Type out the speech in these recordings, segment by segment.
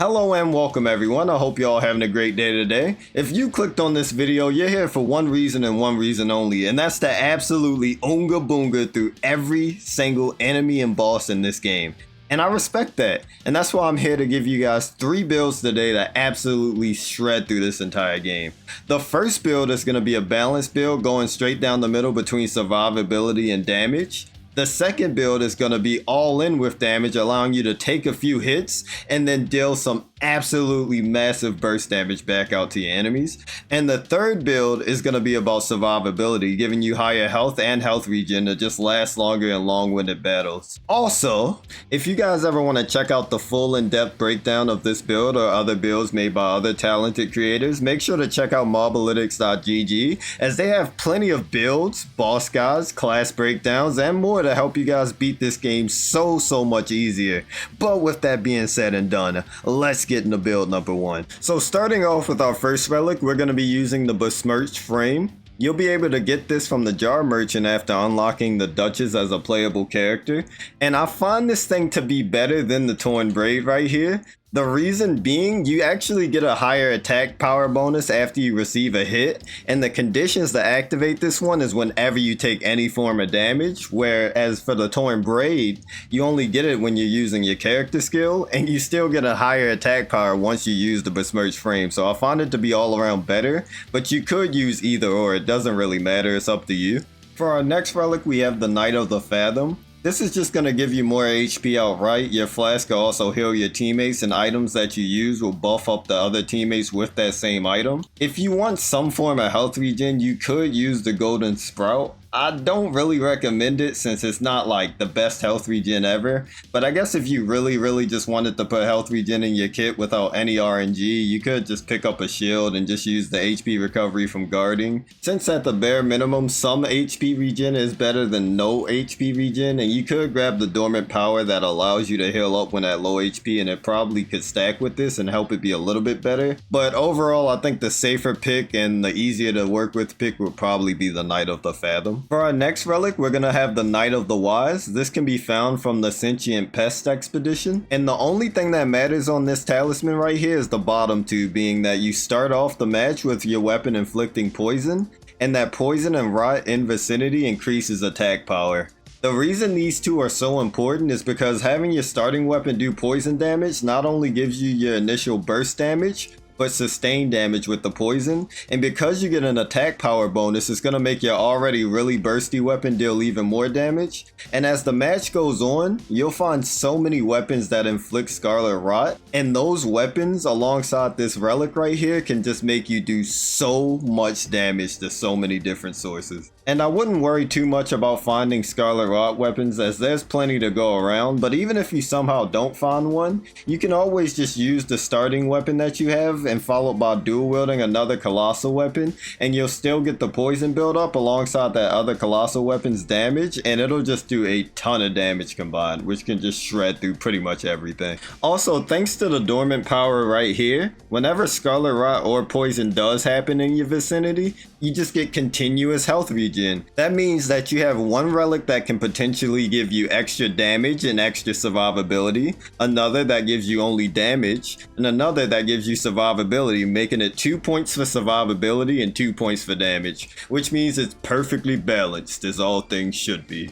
Hello and welcome everyone. I hope you're all having a great day today. If you clicked on this video, you're here for one reason and one reason only, and that's to absolutely oonga boonga through every single enemy and boss in this game. And I respect that. And that's why I'm here to give you guys 3 builds today that absolutely shred through this entire game. The first build is going to be a balanced build going straight down the middle between survivability and damage. The second build is going to be all in with damage, allowing you to take a few hits and then deal some absolutely massive burst damage back out to your enemies. And the third build is going to be about survivability, giving you higher health and health regen to just last longer in long-winded battles. Also, if you guys ever want to check out the full in-depth breakdown of this build or other builds made by other talented creators, make sure to check out mobalytics.gg, as they have plenty of builds, boss guides, class breakdowns, and more to help you guys beat this game so much easier. But with that being said and done, let's get into build number 1. So starting off with our first relic, we're going to be using the besmirched frame. You'll be able to get this from the jar merchant after unlocking the Duchess as a playable character, and I find this thing to be better than the torn braid right here. The reason being, you actually get a higher attack power bonus after you receive a hit, and the conditions to activate this one is whenever you take any form of damage, whereas for the torn braid, you only get it when you're using your character skill, and you still get a higher attack power once you use the besmirched frame. So I find it to be all around better, but you could use either or, it doesn't really matter, it's up to you. For our next relic, we have the Knight of the Fathom. This is just going to give you more HP outright. Your flask will also heal your teammates, and items that you use will buff up the other teammates with that same item. If you want some form of health regen, you could use the Golden Sprout. I don't really recommend it since it's not like the best health regen ever, but I guess if you really just wanted to put health regen in your kit without any RNG, you could just pick up a shield and just use the HP recovery from guarding. Since at the bare minimum some HP regen is better than no HP regen, and you could grab the dormant power that allows you to heal up when at low HP, and it probably could stack with this and help it be a little bit better. But overall, I think the safer pick and the easier to work with pick would probably be the Knight of the Fathom. For our next relic, we're going to have the Knight of the Wise. This can be found from the Sentient Pest Expedition. And the only thing that matters on this talisman right here is the bottom two, being that you start off the match with your weapon inflicting poison, and that poison and rot in vicinity increases attack power. The reason these two are so important is because having your starting weapon do poison damage not only gives you your initial burst damage, but sustained damage with the poison, and because you get an attack power bonus, it's going to make your already really bursty weapon deal even more damage. And as the match goes on, you'll find so many weapons that inflict Scarlet Rot, and those weapons alongside this relic right here can just make you do so much damage to so many different sources. And I wouldn't worry too much about finding Scarlet Rot weapons, as there's plenty to go around, but even if you somehow don't find one, you can always just use the starting weapon that you have and followed by dual wielding another colossal weapon, and you'll still get the poison build up alongside that other colossal weapon's damage, and it'll just do a ton of damage combined, which can just shred through pretty much everything. Also, thanks to the dormant power right here, whenever Scarlet Rot or poison does happen in your vicinity, you just get continuous health regen. That means that you have one relic that can potentially give you extra damage and extra survivability, another that gives you only damage, and another that gives you survivability, making it 2 points for survivability and 2 points for damage, which means it's perfectly balanced, as all things should be.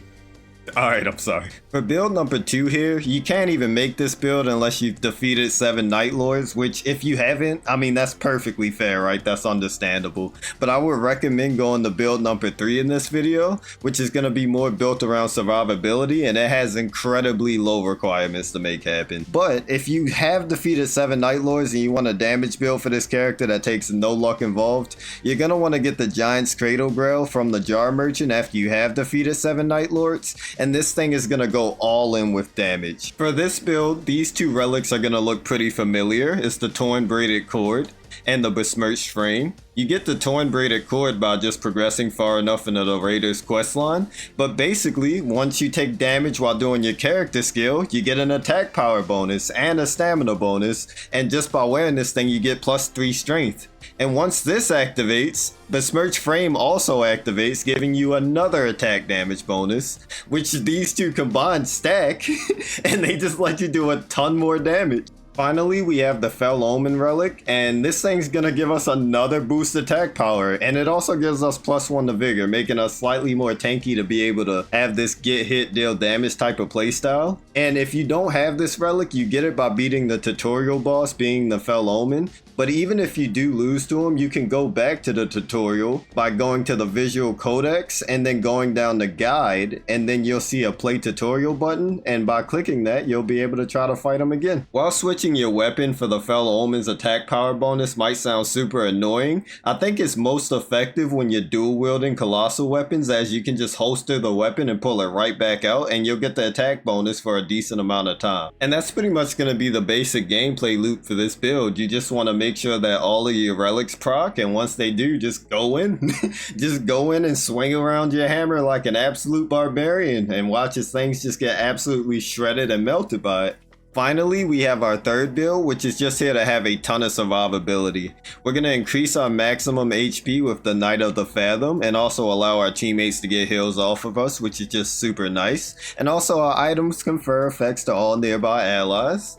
Alright, I'm sorry. For build number 2 here, you can't even make this build unless you've defeated 7 Night Lords, which if you haven't, I mean, that's perfectly fair, right? That's understandable. But I would recommend going to build number 3 in this video, which is going to be more built around survivability, and it has incredibly low requirements to make happen. But if you have defeated 7 Night Lords and you want a damage build for this character that takes no luck involved, you're going to want to get the Giant's Cradle Grail from the Jar Merchant after you have defeated 7 Night Lords, and this thing is going to go all in with damage. For this build, these 2 relics are going to look pretty familiar. It's the Torn Braided Cord and the Besmirched Frame. You get the Torn Braided Cord by just progressing far enough into the Raider's questline, but basically, once you take damage while doing your character skill, you get an attack power bonus and a stamina bonus, and just by wearing this thing you get +3 strength. And once this activates, Besmirched Frame also activates, giving you another attack damage bonus, which these two combined stack, and they just let you do a ton more damage. Finally, we have the Fell Omen Relic, and this thing's gonna give us another boost attack power, and it also gives us +1 to Vigor, making us slightly more tanky to be able to have this get hit, deal damage type of playstyle. And if you don't have this relic, you get it by beating the tutorial boss, being the Fell Omen. But even if you do lose to him, you can go back to the tutorial by going to the visual codex and then going down the guide, and then you'll see a play tutorial button, and by clicking that, you'll be able to try to fight him again. While switching your weapon for the Fell Omen's attack power bonus might sound super annoying, I think it's most effective when you're dual wielding colossal weapons, as you can just holster the weapon and pull it right back out, and you'll get the attack bonus for a decent amount of time. And that's pretty much going to be the basic gameplay loop for this build. You just want to make sure that all of your relics proc, and once they do, just go in. Just go in and swing around your hammer like an absolute barbarian and watch as things just get absolutely shredded and melted by it. Finally, we have our third build, which is just here to have a ton of survivability. We're going to increase our maximum HP with the Knight of the Fathom, and also allow our teammates to get heals off of us, which is just super nice. And also our items confer effects to all nearby allies.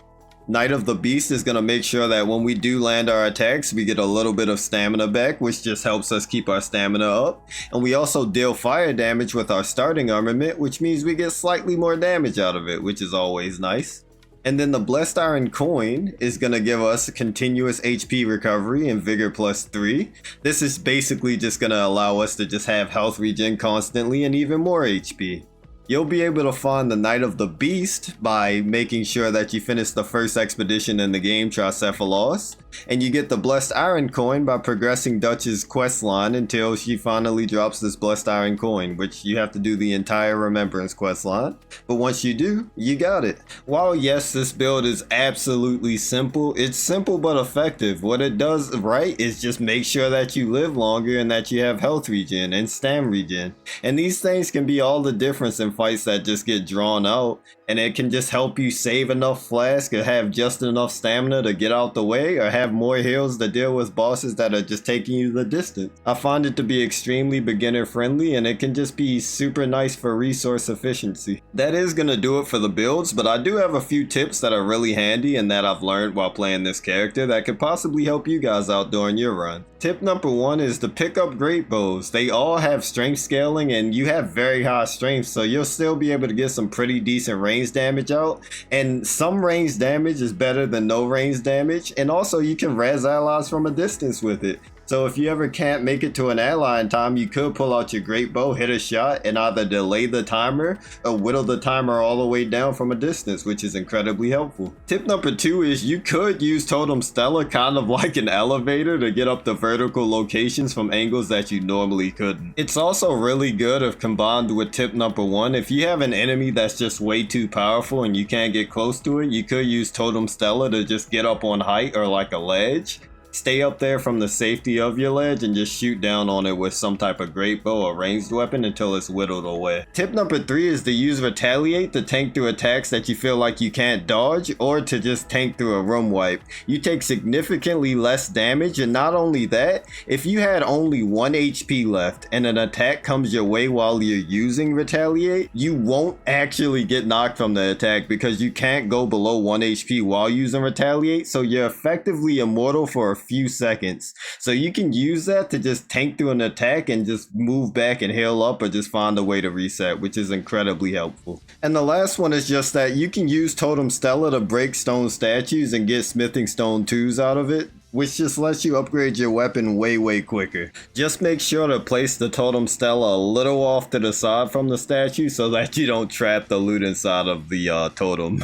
Knight of the Beast is going to make sure that when we do land our attacks, we get a little bit of stamina back, which just helps us keep our stamina up. And we also deal fire damage with our starting armament, which means we get slightly more damage out of it, which is always nice. And then the Blessed Iron Coin is going to give us continuous HP recovery and Vigor +3. This is basically just going to allow us to just have health regen constantly and even more HP. You'll be able to find the Knight of the Beast by making sure that you finish the first expedition in the game, Tricephalos. And you get the Blessed Iron Coin by progressing Dutch's quest line until she finally drops this Blessed Iron Coin, which you have to do the entire Remembrance quest line. But once you do, you got it. While yes, this build is absolutely simple, it's simple but effective. What it does right is just make sure that you live longer and that you have health regen and stam regen. And these things can be all the difference in fights that just get drawn out, and it can just help you save enough flask or have just enough stamina to get out the way, or have more heals to deal with bosses that are just taking you the distance. I find it to be extremely beginner friendly, and it can just be super nice for resource efficiency. That is gonna do it for the builds, but I do have a few tips that are really handy and that I've learned while playing this character that could possibly help you guys out during your run. Tip number 1 is to pick up great bows. They all have strength scaling, and you have very high strength, so you'll still be able to get some pretty decent range damage out. And some range damage is better than no range damage, and also you can res allies from a distance with it. So if you ever can't make it to an ally in time, you could pull out your great bow, hit a shot, and either delay the timer or whittle the timer all the way down from a distance, which is incredibly helpful. Tip number 2 is you could use Totem Stella kind of like an elevator to get up to vertical locations from angles that you normally couldn't. It's also really good if combined with tip number 1. If you have an enemy that's just way too powerful and you can't get close to it, you could use Totem Stella to just get up on height or like a ledge. Stay up there from the safety of your ledge and just shoot down on it with some type of great bow or ranged weapon until it's whittled away. Tip number 3 is to use Retaliate to tank through attacks that you feel like you can't dodge, or to just tank through a room wipe. You take significantly less damage, and not only that, if you had only 1 HP left and an attack comes your way while you're using Retaliate, you won't actually get knocked from the attack because you can't go below 1 HP while using Retaliate, so you're effectively immortal for a few seconds. So you can use that to just tank through an attack and just move back and heal up, or just find a way to reset, which is incredibly helpful. And the last one is just that you can use Totem Stella to break stone statues and get smithing stone 2s out of it, which just lets you upgrade your weapon way quicker. Just make sure to place the Totem Stella a little off to the side from the statue so that you don't trap the loot inside of the totem.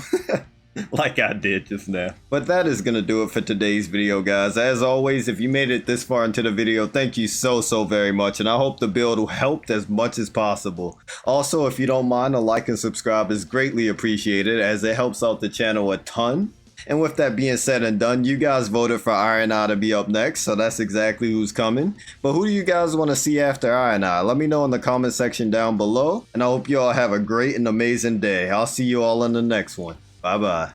Like I did just now. But that is gonna do it for today's video, guys. As always, if you made it this far into the video, thank you so very much, and I hope the build helped as much as possible. Also, if you don't mind, a like and subscribe is greatly appreciated, as it helps out the channel a ton. And with that being said and done, you guys voted for Iron Eye to be up next, so that's exactly who's coming. But who do you guys want to see after Iron Eye? Let me know in the comment section down below, and I hope you all have a great and amazing day. I'll see you all in the next one. Bye bye.